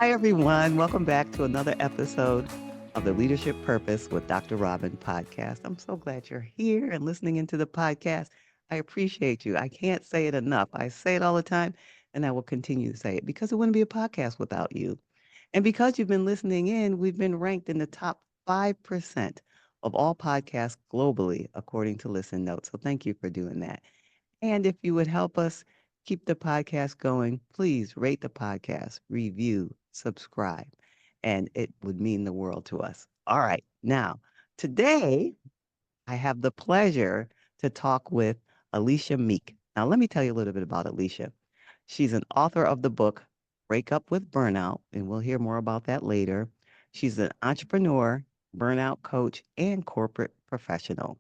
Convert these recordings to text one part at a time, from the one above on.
Hi, everyone. Welcome back to another episode of the Leadership Purpose with Dr. Robin podcast. I'm so glad you're here and listening into the podcast. I appreciate you. I can't say it enough. I say it all the time, and I will continue to say it because it wouldn't be a podcast without you. And because you've been listening in, we've been ranked in the top 5% of all podcasts globally, according to Listen Notes. So thank you for doing that. And if you would help us keep the podcast going, please rate the podcast, review, subscribe, and it would mean the world to us. All right. Now, today I have the pleasure to talk with Elisha Meek. Now, let me tell you a little bit about Elisha. She's an author of the book Break Up with Burnout, and we'll hear more about that later. She's an entrepreneur, burnout coach, and corporate professional.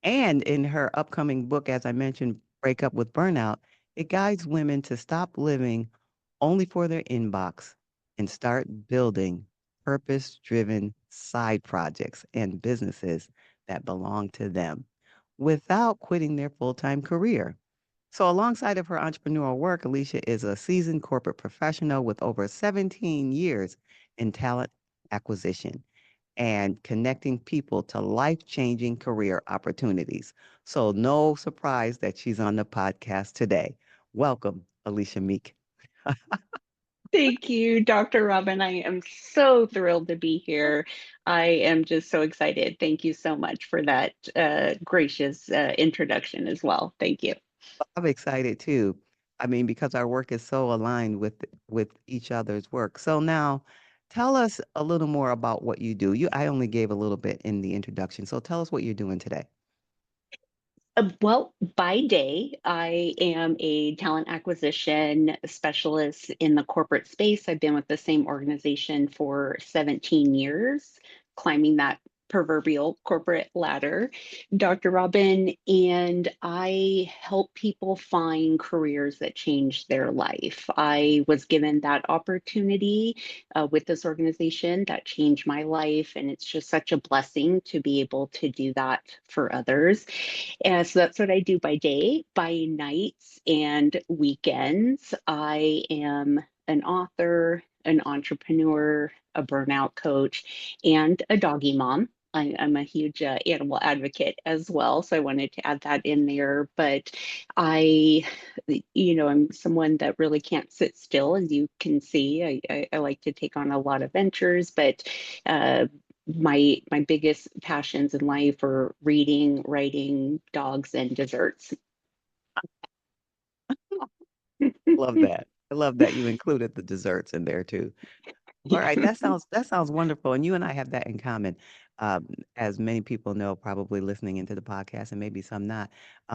And in her upcoming book, as I mentioned, Break Up with Burnout, it guides women to stop living only for their inbox and start building purpose driven side projects and businesses that belong to them without quitting their full time career. So, alongside of her entrepreneurial work, Alicia is a seasoned corporate professional with over 17 years in talent acquisition and connecting people to life changing career opportunities. So, no surprise that she's on the podcast today. Welcome, Alicia Meek. Thank you, Dr. Robin. I am so thrilled to be here. I am just so excited. Thank you so much for that gracious introduction as well. Thank you. I'm excited too. I mean, because our work is so aligned with each other's work. So now tell us a little more about what you do. I only gave a little bit in the introduction. So tell us what you're doing today. Well, by day, I am a talent acquisition specialist in the corporate space. I've been with the same organization for 17 years, climbing that proverbial corporate ladder, Dr. Robin, and I help people find careers that change their life. I was given that opportunity with this organization that changed my life, and it's just such a blessing to be able to do that for others. And so that's what I do by day. By nights and weekends, I am an author, an entrepreneur, a burnout coach, and a doggy mom. I'm a huge animal advocate as well, so I wanted to add that in there. But I, I'm someone that really can't sit still, as you can see. I like to take on a lot of ventures, but uh, my biggest passions in life are reading, writing, dogs, and desserts. Love that. I love that you included the desserts in there too. All right, that sounds wonderful, and you and I have that in common. As many people know, probably listening into the podcast, and maybe some not.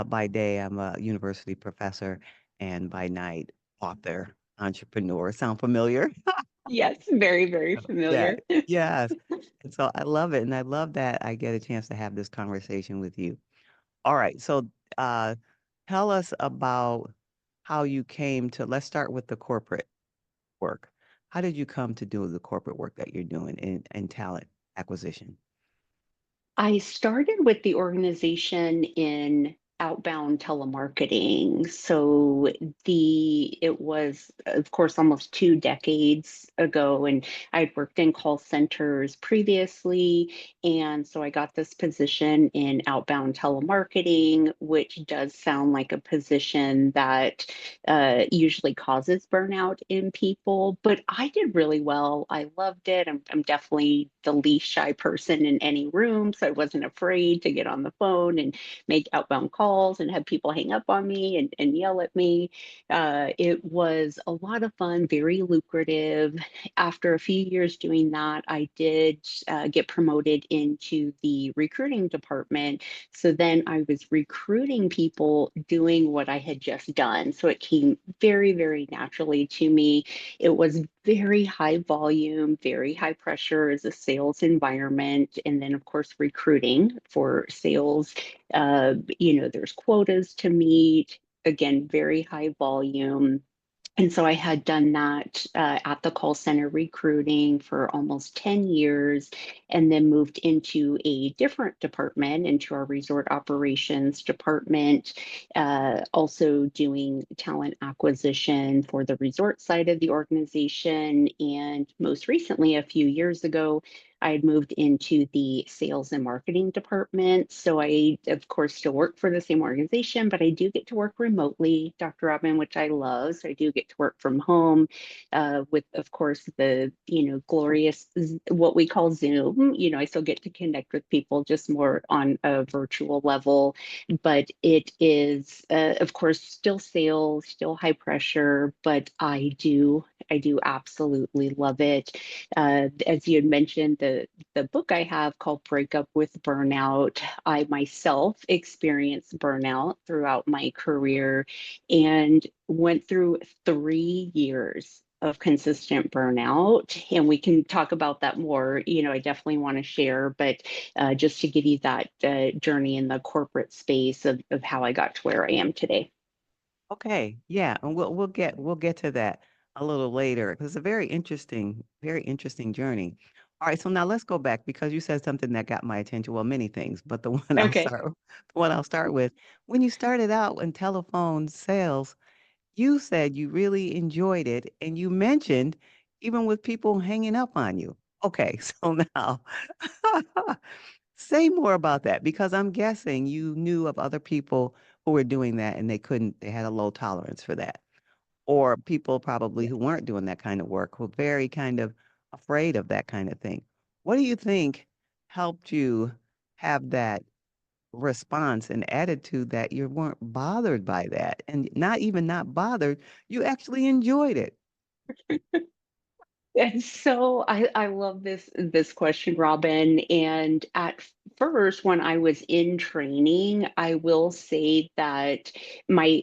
By day, I'm a university professor, and by night, author, entrepreneur. Sound familiar? Yes, very, very That familiar. yes, and so I love it, and I love that I get a chance to have this conversation with you. All right, so uh, tell us about how you came to. Let's start with the corporate work. How did you come to do the corporate work that you're doing in talent acquisition? I started with the organization in outbound telemarketing. So it was, of course, almost 2 decades ago, and I'd worked in call centers previously. And so I got this position in outbound telemarketing, which does sound like a position that usually causes burnout in people. But I did really well. I loved it. I'm definitely the least shy person in any room. So I wasn't afraid to get on the phone and make outbound calls and have people hang up on me and yell at me. It was a lot of fun, very lucrative. After a few years doing that, I did get promoted into the recruiting department. So then I was recruiting people doing what I had just done. So it came very, very naturally to me. It was very high volume, very high pressure as a sales environment. And then, of course, recruiting for sales. There's quotas to meet. Again, very high volume. And so I had done that at the call center recruiting for almost 10 years, and then moved into a different department, into our resort operations department, also doing talent acquisition for the resort side of the organization. And most recently, a few years ago, I had moved into the sales and marketing department. So I, of course, still work for the same organization, but I do get to work remotely, Dr. Robin, which I love. So I do get to work from home with, of course, the, glorious, what we call Zoom. I still get to connect with people just more on a virtual level, but it is, of course, still sales, still high pressure, but I do absolutely love it. As you had mentioned, the book I have called Break Up with Burnout, I myself experienced burnout throughout my career and went through 3 years of consistent burnout. And we can talk about that more. I definitely want to share, but just to give you that journey in the corporate space of how I got to where I am today. Okay, yeah, and we'll get to that a little later because it's a very interesting journey. All right, so now let's go back because you said something that got my attention. Well, many things, but the one I'll Okay. start, the one I'll start with, when you started out in telephone sales, you said you really enjoyed it, and you mentioned even with people hanging up on you. Okay, so now say more about that because I'm guessing you knew of other people who were doing that and they had a low tolerance for that. Or people probably who weren't doing that kind of work were very kind of afraid of that kind of thing. What do you think helped you have that response and attitude that you weren't bothered by that? And not even not bothered, you actually enjoyed it. And so I love this question, Robin. And at first, when I was in training, I will say that I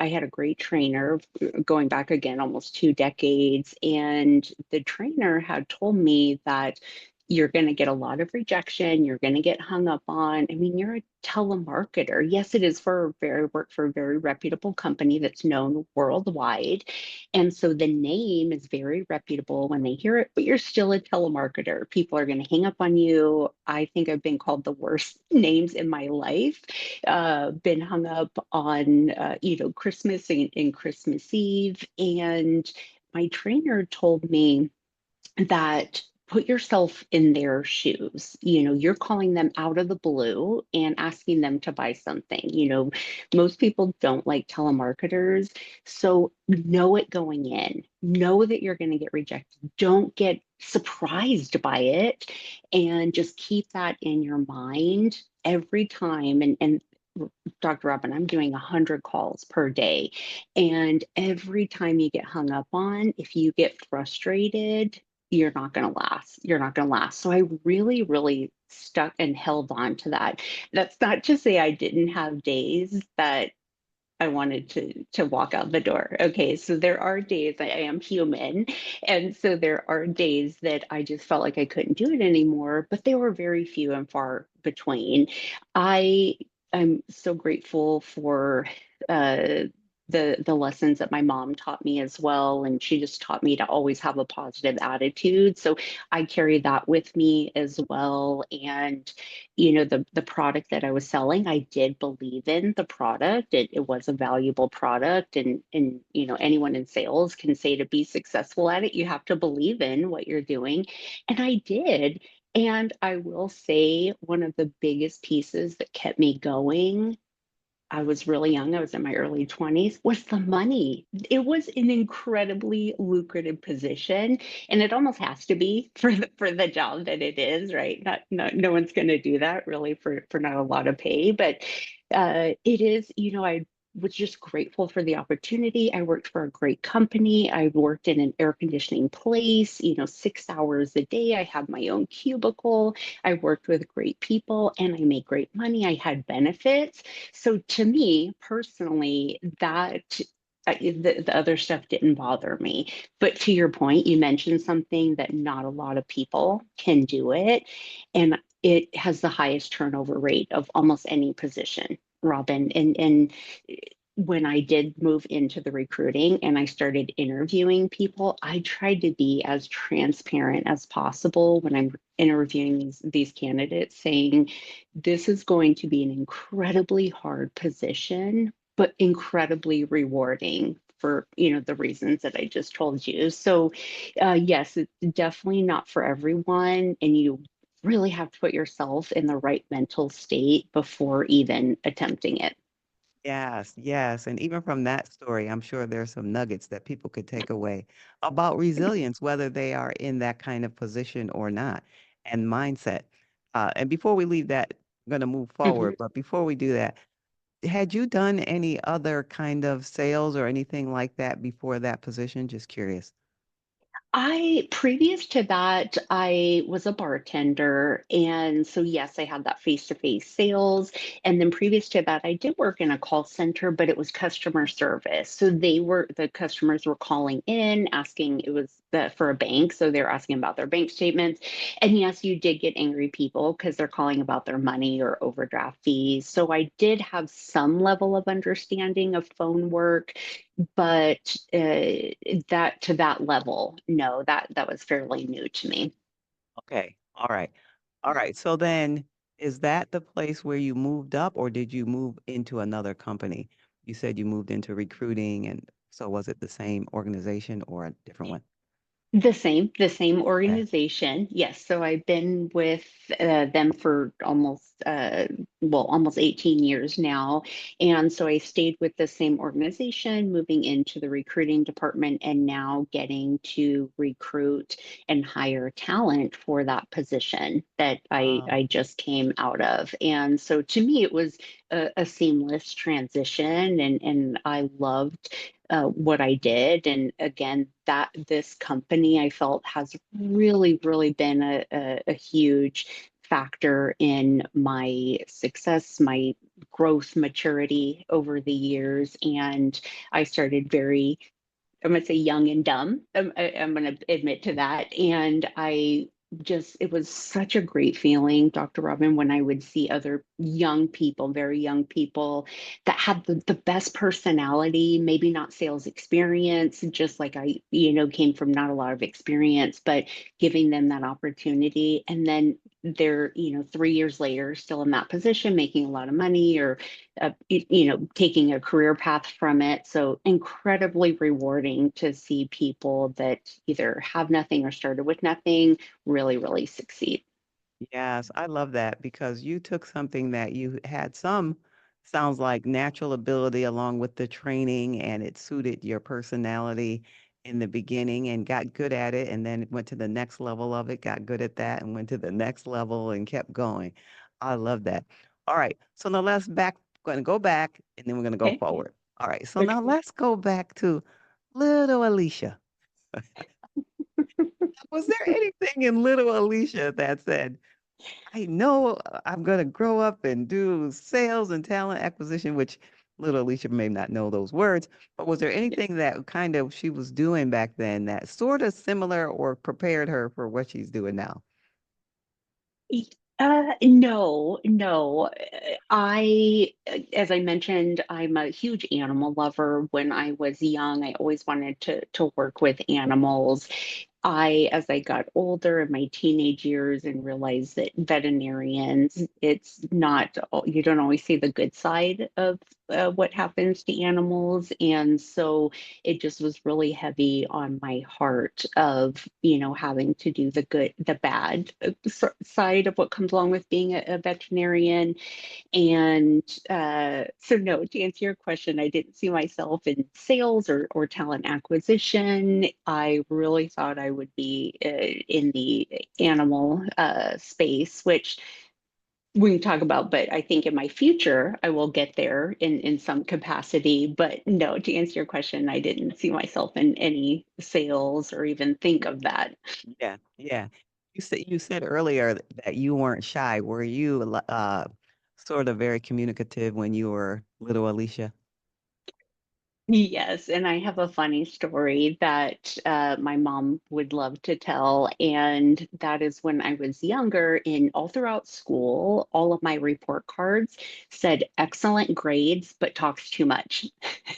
had a great trainer going back again almost 2 decades, and the trainer had told me that you're going to get a lot of rejection, you're going to get hung up on. I mean, you're a telemarketer. Yes, it is for a very work for a very reputable company that's known worldwide, and so the name is very reputable when they hear it, but you're still a telemarketer. People are going to hang up on you. I think I've been called the worst names in my life, been hung up on, Christmas and Christmas Eve. And my trainer told me that put yourself in their shoes. You're calling them out of the blue and asking them to buy something. Most people don't like telemarketers. So know it going in, know that you're going to get rejected. Don't get surprised by it, and just keep that in your mind every time. And Dr. Robin, I'm doing 100 calls per day. And every time you get hung up on, if you get frustrated, you're not going to last. You're not going to last. So I really, really stuck and held on to that. That's not to say I didn't have days that I wanted to walk out the door. Okay, so there are days I am human, and so there are days that I just felt like I couldn't do it anymore, but they were very few and far between. I am so grateful for uh the lessons that my mom taught me as well, and she just taught me to always have a positive attitude. So I carry that with me as well. And the product that I was selling, I did believe in the product. It was a valuable product, and anyone in sales can say to be successful at it, you have to believe in what you're doing, and I did. And I will say one of the biggest pieces that kept me going, I was really young, I was in my early 20s, was the money. It was an incredibly lucrative position, and it almost has to be for the job that it is, right? No one's going to do that really for not a lot of pay, but it is, I was just grateful for the opportunity. I worked for a great company. I worked in an air conditioning place, 6 hours a day. I had my own cubicle. I worked with great people and I made great money. I had benefits. So to me personally, that the other stuff didn't bother me. But to your point, you mentioned something that not a lot of people can do it. And it has the highest turnover rate of almost any position, Robin. And when I did move into the recruiting and I started interviewing people, I tried to be as transparent as possible when I'm interviewing these candidates, saying this is going to be an incredibly hard position, but incredibly rewarding for, the reasons that I just told you. So, yes, it's definitely not for everyone, and you really have to put yourself in the right mental state before even attempting it. Yes, yes, and even from that story, I'm sure there's some nuggets that people could take away about resilience, whether they are in that kind of position or not, and mindset. And before we leave that, I'm gonna move Mhm. forward, but before we do that, had you done any other kind of sales or anything like that before that position? Just curious. Previous to that, I was a bartender. And so, yes, I had that face-to-face sales. And then previous to that, I did work in a call center, but it was customer service. So the customers were calling in, asking, it was for a bank. So they were asking about their bank statements. And yes, you did get angry people because they're calling about their money or overdraft fees. So I did have some level of understanding of phone work, but that to that level, no, that was fairly new to me. Okay. All right. All right. So then is that the place where you moved up or did you move into another company? You said you moved into recruiting and so was it the same organization or a different one? The same Okay. organization. Yes. So I've been with them for almost 18 years now. And so I stayed with the same organization, moving into the recruiting department and now getting to recruit and hire talent for that position that I Oh, just came out of. And so to me, it was a seamless transition, and I loved what I did. And again, that this company I felt has really, really been a huge factor in my success, my growth, maturity over the years. And I started very, I'm going to say young and dumb. I'm going to admit to that. And it was such a great feeling, Dr. Robin, when I would see other young people, very young people that had the best personality, maybe not sales experience, just like came from not a lot of experience, but giving them that opportunity. And then they're, 3 years later, still in that position, making a lot of money, or taking a career path from it. So incredibly rewarding to see people that either have nothing or started with nothing really, really succeed. yes, I love that because you took something that you had some, sounds like natural ability along with the training, and it suited your personality in the beginning and got good at it, and then went to the next level of it, got good at that, and went to the next level and kept going. I love that. All right, so now going to go back, and then we're going to go Okay. forward. All right, so now Okay. let's go back to little Alicia. Was there anything in little Alicia that said, I know I'm gonna grow up and do sales and talent acquisition, which little Alicia may not know those words, but was there anything that kind of she was doing back then that sort of similar or prepared her for what she's doing now? No, no. As I mentioned, I'm a huge animal lover. When I was young, I always wanted to work with animals. As I got older in my teenage years and realized that veterinarians, it's not, you don't always see the good side of what happens to animals. And so it just was really heavy on my heart of, having to do the good, the bad side of what comes along with being a veterinarian. And so, no, to answer your question, I didn't see myself in sales or talent acquisition. I really thought I would be in the animal space, which we can talk about, but I think in my future, I will get there in some capacity. But no, to answer your question, I didn't see myself in any sales or even think of that. Yeah, yeah. You said earlier that you weren't shy. Were you sort of very communicative when you were little Alicia? Yes, and I have a funny story that my mom would love to tell. And that is when I was younger, in all throughout school, all of my report cards said excellent grades, but talks too much.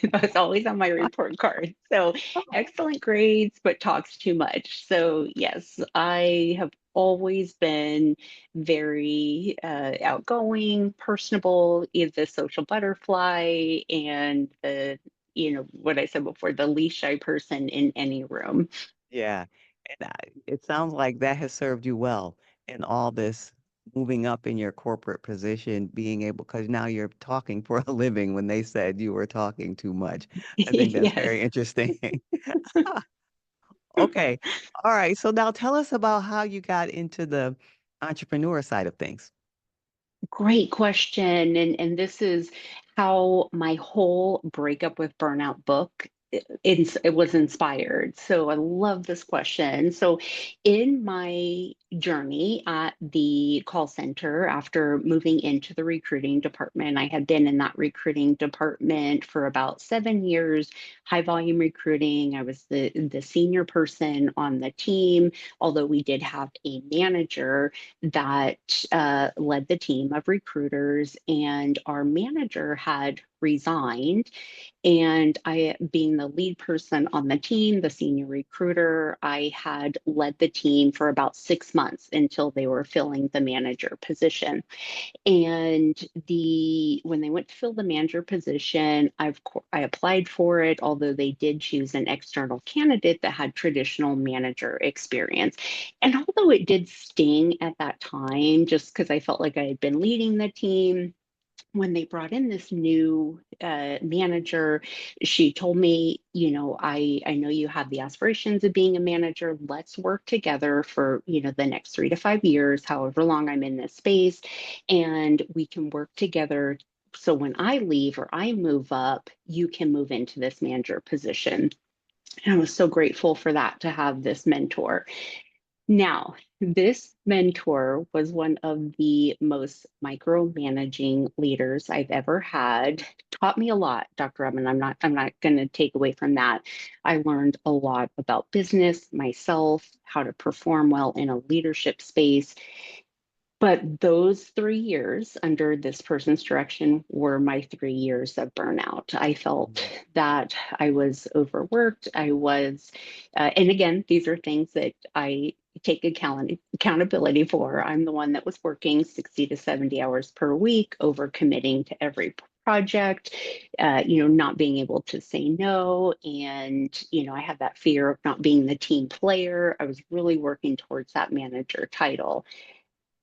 That was always on my report card. So excellent grades, but talks too much. So yes, I have always been very outgoing, personable, is the social butterfly, and the what I said before, the least shy person in any room. Yeah, and it sounds like that has served you well in all this moving up in your corporate position, being able, because now you're talking for a living when they said you were talking too much. I think that's Yes. very interesting. Okay. All right. So now tell us about how you got into the entrepreneur side of things. Great question. And this is how my whole breakup with burnout book it was inspired. So I love this question. So in my journey at the call center after moving into the recruiting department, I had been in that recruiting department for about 7 years, high volume recruiting. I was the senior person on the team, although we did have a manager that led the team of recruiters, and our manager had resigned. And I, being the lead person on the team, the senior recruiter, I had led the team for about 6 months until they were filling the manager position. And when they went to fill the manager position, I applied for it, although they did choose an external candidate that had traditional manager experience. And although it did sting at that time, just because I felt like I had been leading the team, when they brought in this new manager, she told me, I know you have the aspirations of being a manager. Let's work together for, the next 3 to 5 years, however long I'm in this space, and we can work together. So when I leave or I move up, you can move into this manager position. And I was so grateful for that, to have this mentor. Now, this mentor was one of the most micromanaging leaders I've ever had. Taught me a lot, Dr. Robin. I'm not going to take away from that. I learned a lot about business, myself, how to perform well in a leadership space. But those 3 years under this person's direction were my 3 years of burnout. I felt Mhm. that I was overworked. And again, these are things that I take accountability for. I'm the one that was working 60 to 70 hours per week, over committing to every project, not being able to say no. And, I had that fear of not being the team player. I was really working towards that manager title.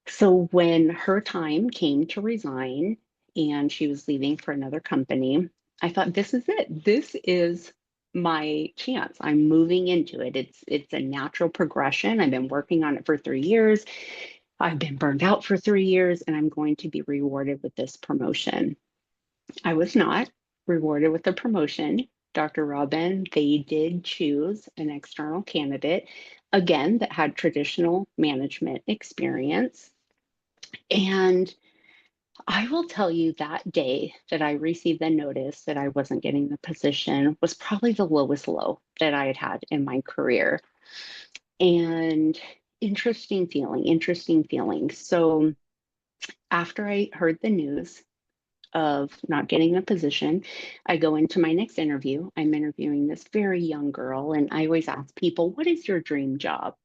So when her time came to resign and she was leaving for another company, I thought, this is it. This is my chance. I'm moving into it. It's a natural progression. I've been working on it for 3 years. I've been burned out for 3 years, and I'm going to be rewarded with this promotion. I was not rewarded with the promotion, Dr. Robin. They did choose an external candidate, again, that had traditional management experience. And I will tell you, that day that I received the notice that I wasn't getting the position was probably the lowest low that I had had in my career. And interesting feeling, interesting feeling. So after I heard the news of not getting the position, I go into my next interview. I'm interviewing this very young girl, and I always ask people, what is your dream job?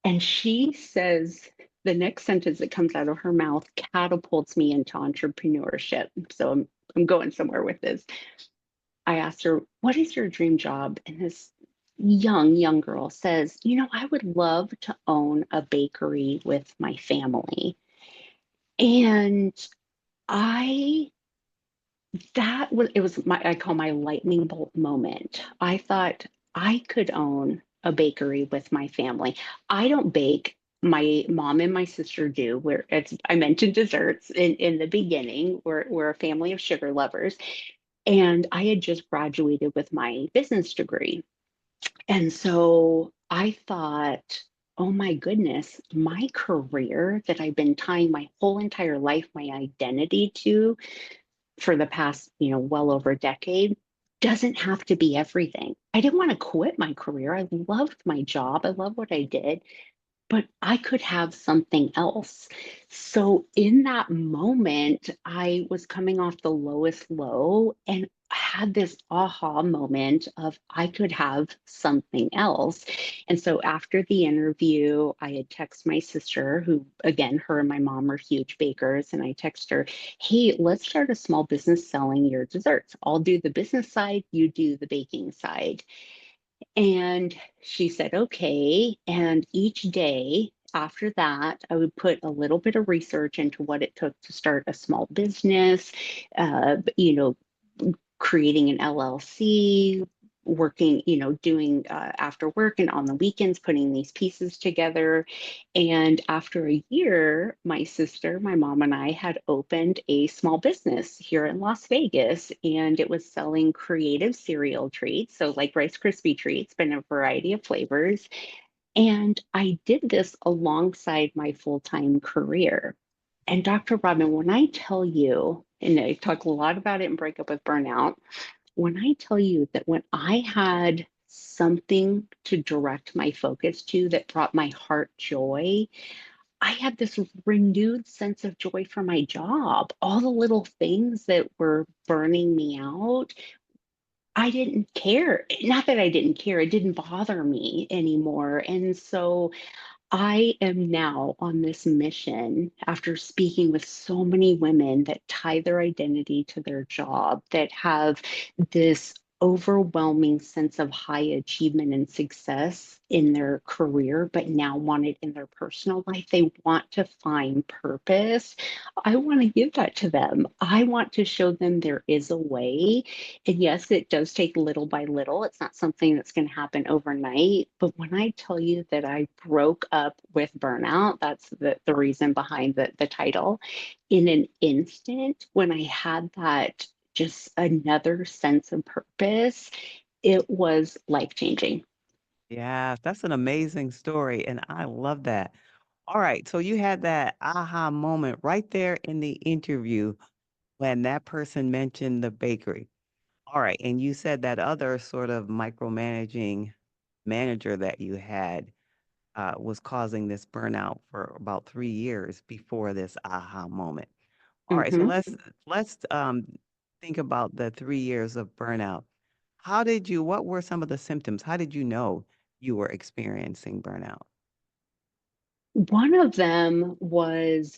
And she says, the next sentence that comes out of her mouth catapults me into entrepreneurship. So I'm going somewhere with this. I asked her, what is your dream job? And this young girl says, I would love to own a bakery with my family. And I, it was I call my lightning bolt moment. I thought I could own a bakery with my family. I don't bake. My mom and my sister do. I mentioned desserts in the beginning. We're a family of sugar lovers. And I had just graduated with my business degree. And so I thought, oh my goodness, my career that I've been tying my whole entire life, my identity to, for the past, well over a decade. doesn't have to be everything. I didn't want to quit my career. I loved my job. I love what I did, but I could have something else. So in that moment, I was coming off the lowest low and I had this aha moment of I could have something else. And so after the interview, I had texted my sister, who again, her and my mom are huge bakers, and I texted her, hey, let's start a small business selling your desserts. I'll do the business side, you do the baking side. And she said, okay. And each day after that, I would put a little bit of research into what it took to start a small business, you know, creating an LLC, working, doing after work and on the weekends, putting these pieces together. And after a year, my sister, my mom, and I had opened a small business here in Las Vegas, and it was selling creative cereal treats. So, like Rice Krispie treats, but in a variety of flavors. And I did this alongside my full time career. And Dr. Robin, when I tell you, and I talk a lot about it in Breakup with Burnout, when I tell you that when I had something to direct my focus to that brought my heart joy, I had this renewed sense of joy for my job. All the little things that were burning me out, I didn't care. Not that I didn't care, it didn't bother me anymore. And so I am now on this mission after speaking with so many women that tie their identity to their job, that have this overwhelming sense of high achievement and success in their career, but now want it in their personal life. They want to find purpose. I want to give that to them. I want to show them there is a way. And yes, it does take little by little. It's not something that's going to happen overnight. But when I tell you that I broke up with burnout, that's the reason behind the title. In an instant, when I had that just another sense of purpose, it was life changing. Yeah, that's an amazing story, and I love that. All right, so you had that aha moment right there in the interview when that person mentioned the bakery. All right, and you said that other sort of micromanaging manager that you had was causing this burnout for about 3 years before this aha moment. All right, so Mhm. let's think about the 3 years of burnout. What were some of the symptoms? How did you know you were experiencing burnout? One of them was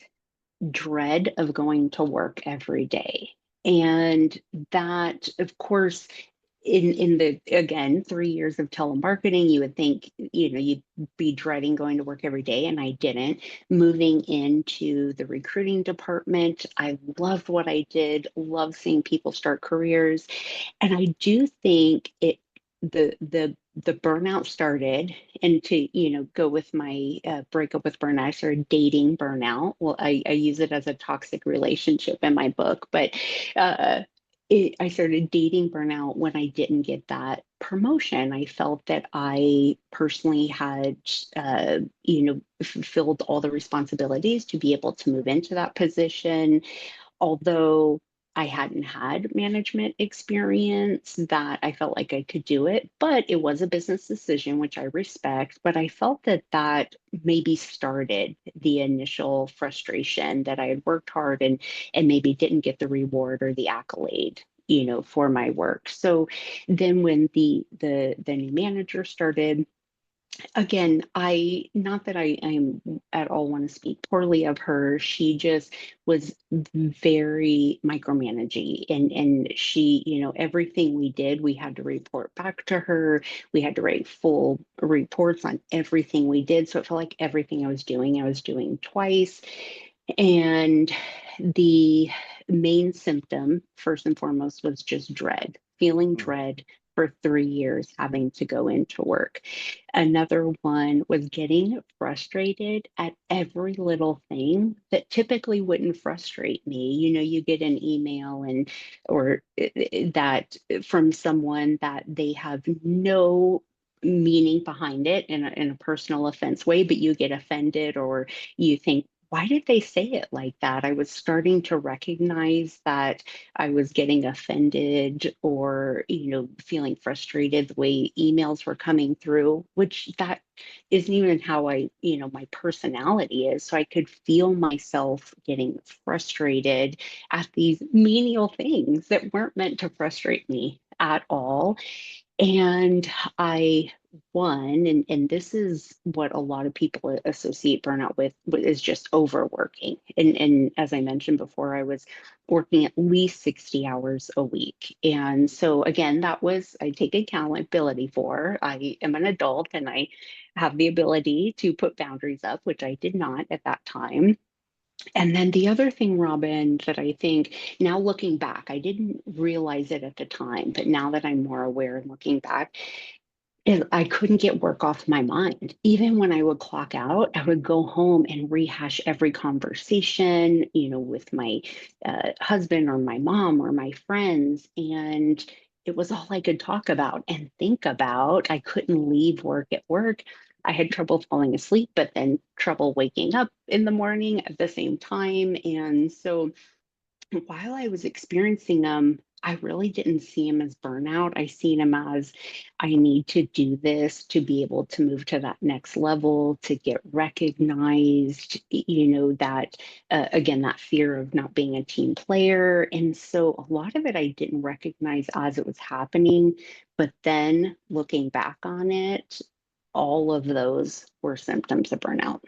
dread of going to work every day. And that, of course, in the again 3 years of telemarketing, you would think, you'd be dreading going to work every day, and I didn't. Moving into the recruiting department, I loved what I did, loved seeing people start careers. And I do think the burnout started, and to go with my breakup with burnout, I started dating burnout. Well, I use it as a toxic relationship in my book, but uh, I started dating burnout when I didn't get that promotion. I felt that I personally had, fulfilled all the responsibilities to be able to move into that position, although I hadn't had management experience, that I felt like I could do it. But it was a business decision, which I respect. But I felt that that maybe started the initial frustration that I had worked hard and maybe didn't get the reward or the accolade, for my work. So then when the new manager started, again, I not that I'm at all want to speak poorly of her. She just was very micromanaging, and she, everything we did, we had to report back to her. We had to write full reports on everything we did. So it felt like everything I was doing twice. And the main symptom, first and foremost, was just dread, feeling Mm. dread for 3 years, having to go into work. Another one was getting frustrated at every little thing that typically wouldn't frustrate me. You get an email or that from someone that they have no meaning behind it in a personal offense way, but you get offended, or you think why did they say it like that? I was starting to recognize that I was getting offended or, feeling frustrated the way emails were coming through, which that isn't even how my personality is. So I could feel myself getting frustrated at these menial things that weren't meant to frustrate me at all. And I won, and this is what a lot of people associate burnout with is just overworking. And as I mentioned before, I was working at least 60 hours a week. And so again, that was I take accountability for. I am an adult and I have the ability to put boundaries up, which I did not at that time. And then the other thing, Robin, that I think now looking back, I didn't realize it at the time, but now that I'm more aware and looking back, is I couldn't get work off my mind. Even when I would clock out, I would go home and rehash every conversation, with my husband or my mom or my friends. And it was all I could talk about and think about. I couldn't leave work at work. I had trouble falling asleep, but then trouble waking up in the morning at the same time. And so while I was experiencing them, I really didn't see them as burnout. I seen them as I need to do this to be able to move to that next level, to get recognized, that again, that fear of not being a team player. And so a lot of it I didn't recognize as it was happening. But then looking back on it, all of those were symptoms of burnout.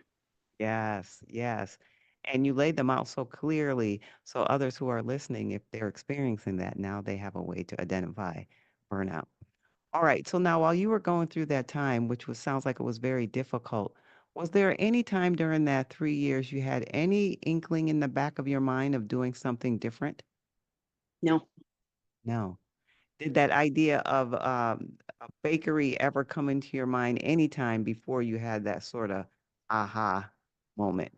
Yes, yes. And you laid them out so clearly so others who are listening, if they're experiencing that, now they have a way to identify burnout. All right. So now while you were going through that time, which was sounds like it was very difficult, was there any time during that 3 years you had any inkling in the back of your mind of doing something different? No. No. Did that idea of a bakery ever come into your mind anytime before you had that sort of aha moment?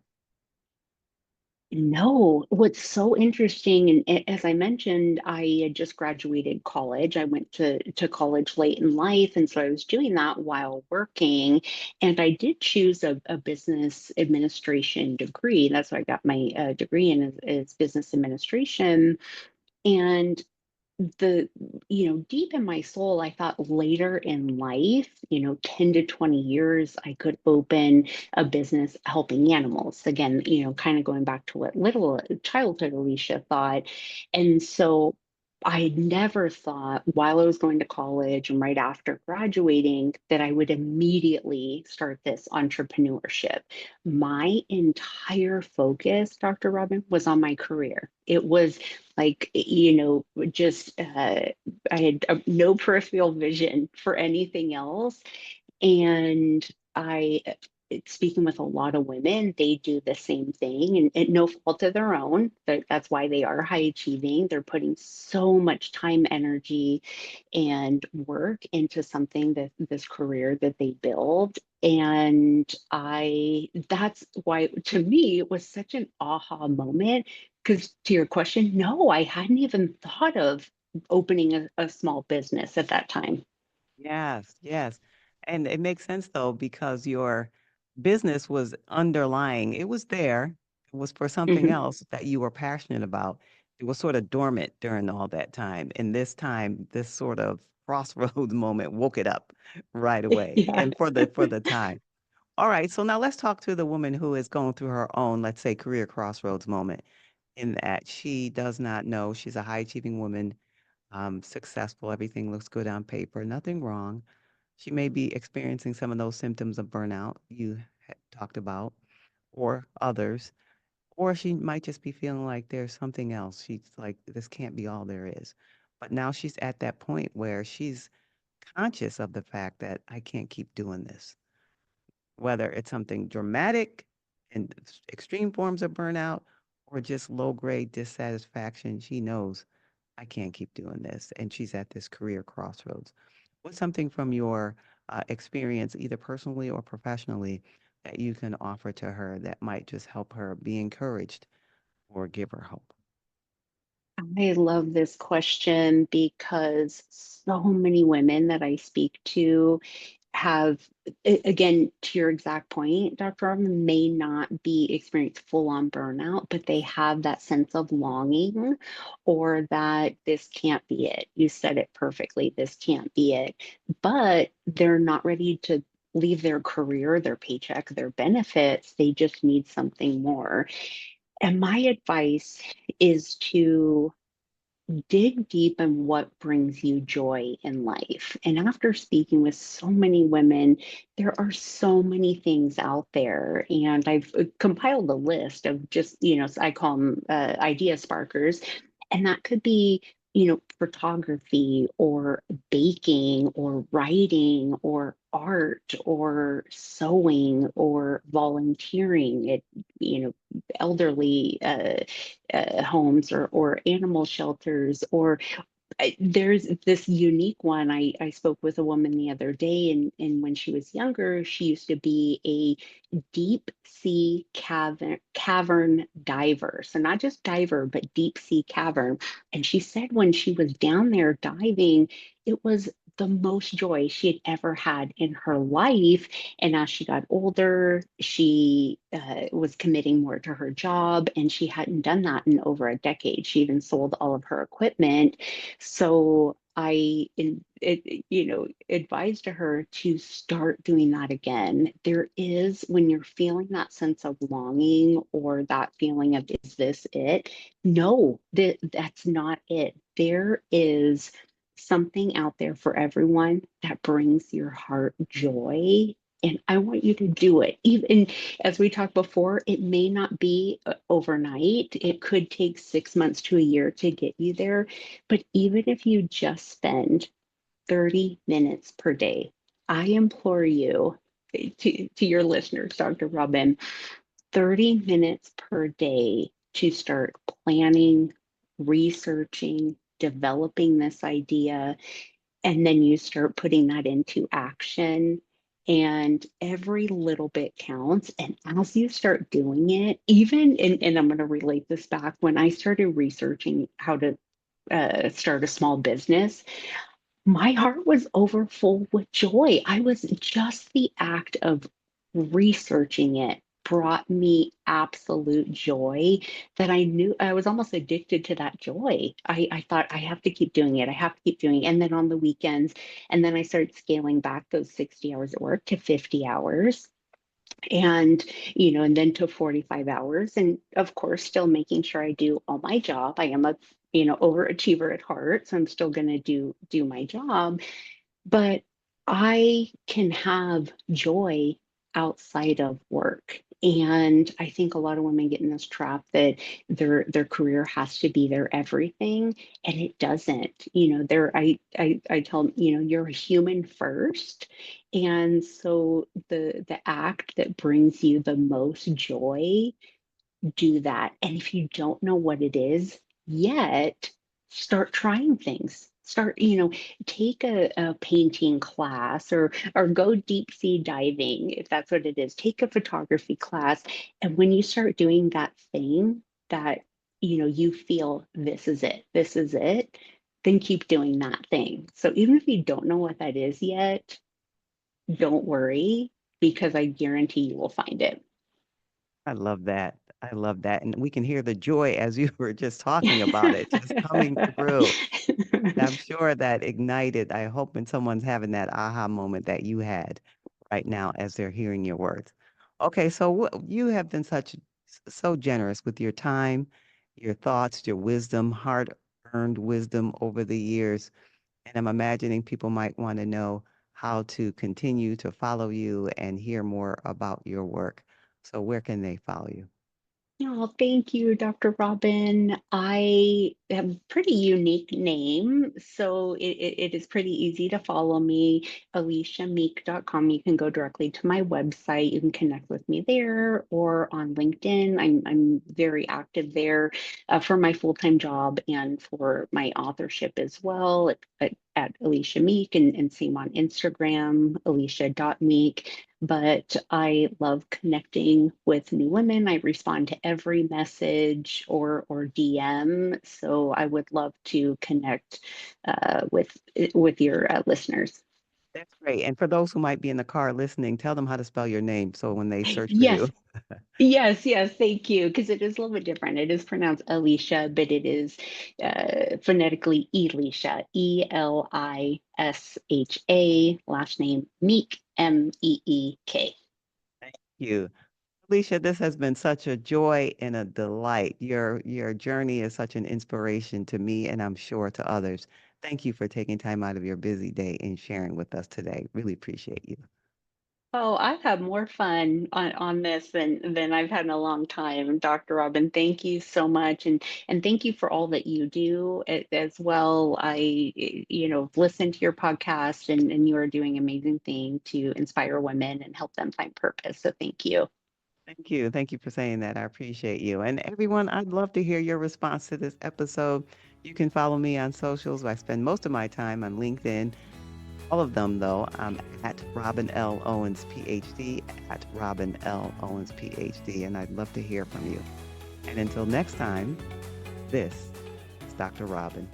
No, what's so interesting, and as I mentioned, I had just graduated college. I went to college late in life, and so I was doing that while working. And I did choose a business administration degree. That's what I got my degree in is business administration. And the deep in my soul, I thought later in life, 10 to 20 years, I could open a business helping animals again, kind of going back to what little childhood Alicia thought. And so I never thought while I was going to college and right after graduating that I would immediately start this entrepreneurship. My entire focus, Dr. Robin, was on my career. It was like, just I had no peripheral vision for anything else. And speaking with a lot of women, they do the same thing and no fault of their own. That's why they are high achieving. They're putting so much time, energy, and work into something that this career that they build. And that's why to me it was such an aha moment. Because to your question, no, I hadn't even thought of opening a small business at that time. Yes, yes. And it makes sense though, because your business was underlying, it was there, it was for something Mhm. else that you were passionate about. It was sort of dormant during all that time. And this time, this sort of crossroads moment woke it up right away. Yeah. And for the time. All right. So now let's talk to the woman who is going through her own, let's say, career crossroads moment in that she does not know she's a high achieving woman, successful, everything looks good on paper, nothing wrong. She may be experiencing some of those symptoms of burnout you had talked about, or others, or she might just be feeling like there's something else. She's like, this can't be all there is. But now she's at that point where she's conscious of the fact that I can't keep doing this, whether it's something dramatic and extreme forms of burnout or just low grade dissatisfaction. She knows I can't keep doing this. And she's at this career crossroads. What's something from your experience, either personally or professionally, that you can offer to her that might just help her be encouraged or give her hope? I love this question because so many women that I speak to have, again, to your exact point, Dr. Robin, may not be experienced full on burnout, but they have that sense of longing, or that this can't be it. You said it perfectly. This can't be it. But they're not ready to leave their career, their paycheck, their benefits. They just need something more. And my advice is to dig deep in what brings you joy in life. And after speaking with so many women, there are so many things out there. And I've compiled a list of just, I call them idea sparkers. And that could be, photography or baking or writing or art or sewing or volunteering. Elderly homes, or animal shelters, or there's this unique one. I spoke with a woman the other day, and when she was younger, she used to be a deep sea cavern diver. So not just diver, but deep sea cavern. And she said when she was down there diving, it was the most joy she had ever had in her life. And as she got older, she was committing more to her job, and she hadn't done that in over a decade. She even sold all of her equipment. So advised to her to start doing that again. There is, when you're feeling that sense of longing, or that feeling of, is this it? No, that's not it. There is something out there for everyone that brings your heart joy. And I want you to do it. Even as we talked before, it may not be overnight. It could take 6 months to a year to get you there. But even if you just spend 30 minutes per day, I implore you, to your listeners, Dr. Robin, 30 minutes per day to start planning, researching, developing this idea, and then you start putting that into action. And every little bit counts. And as you start doing it, even, and I'm going to relate this back, when I started researching how to start a small business, my heart was overfull with joy. I was just, the act of researching it brought me absolute joy, that I knew I was almost addicted to that joy. I thought, I have to keep doing it. I have to keep doing it. And then on the weekends, and then I started scaling back those 60 hours at work to 50 hours, and and then to 45 hours, and of course still making sure I do all my job. I am a overachiever at heart, so I'm still going to do my job, but I can have joy outside of work. And I think a lot of women get in this trap that their career has to be their everything, and it doesn't. I tell them, you're a human first, and so the act that brings you the most joy, do that. And if you don't know what it is yet, start trying things. Start, take a painting class, or go deep sea diving, if that's what it is. Take a photography class. And when you start doing that thing that, you feel, this is it, then keep doing that thing. So even if you don't know what that is yet, don't worry, because I guarantee you will find it. I love that. I love that, and we can hear the joy as you were just talking about it, just coming through. I'm sure that ignited, I hope when someone's having that aha moment that you had right now as they're hearing your words. Okay, so you have been so generous with your time, your thoughts, your wisdom, hard-earned wisdom over the years. And I'm imagining people might want to know how to continue to follow you and hear more about your work. So where can they follow you? Oh, thank you, Dr. Robin. I have a pretty unique name, so it is pretty easy to follow me. ElishaMeek.com. You can go directly to my website. You can connect with me there, or on LinkedIn. I'm very active there for my full-time job and for my authorship as well, at Elisha Meek, and same on Instagram, Elisha.meek. But I love connecting with new women. I respond to every message or DM, so I would love to connect with your listeners. That's great. And for those who might be in the car listening, tell them how to spell your name so when they search for you. Yes, yes, thank you. Because it is a little bit different. It is pronounced Alicia, but it is phonetically Elisha, Elisha, last name Meek, Meek. Thank you. Alicia, this has been such a joy and a delight. Your journey is such an inspiration to me and I'm sure to others. Thank you for taking time out of your busy day and sharing with us today. Really appreciate you. Oh, I've had more fun on this than I've had in a long time. Dr. Robin, thank you so much. And thank you for all that you do as well. Listened to your podcast and you are doing amazing thing to inspire women and help them find purpose. So thank you. Thank you. Thank you for saying that. I appreciate you. And everyone, I'd love to hear your response to this episode. You can follow me on socials. I spend most of my time on LinkedIn. All of them, though, I'm at Robin L. Owens, PhD, at Robin L. Owens, PhD. And I'd love to hear from you. And until next time, this is Dr. Robin.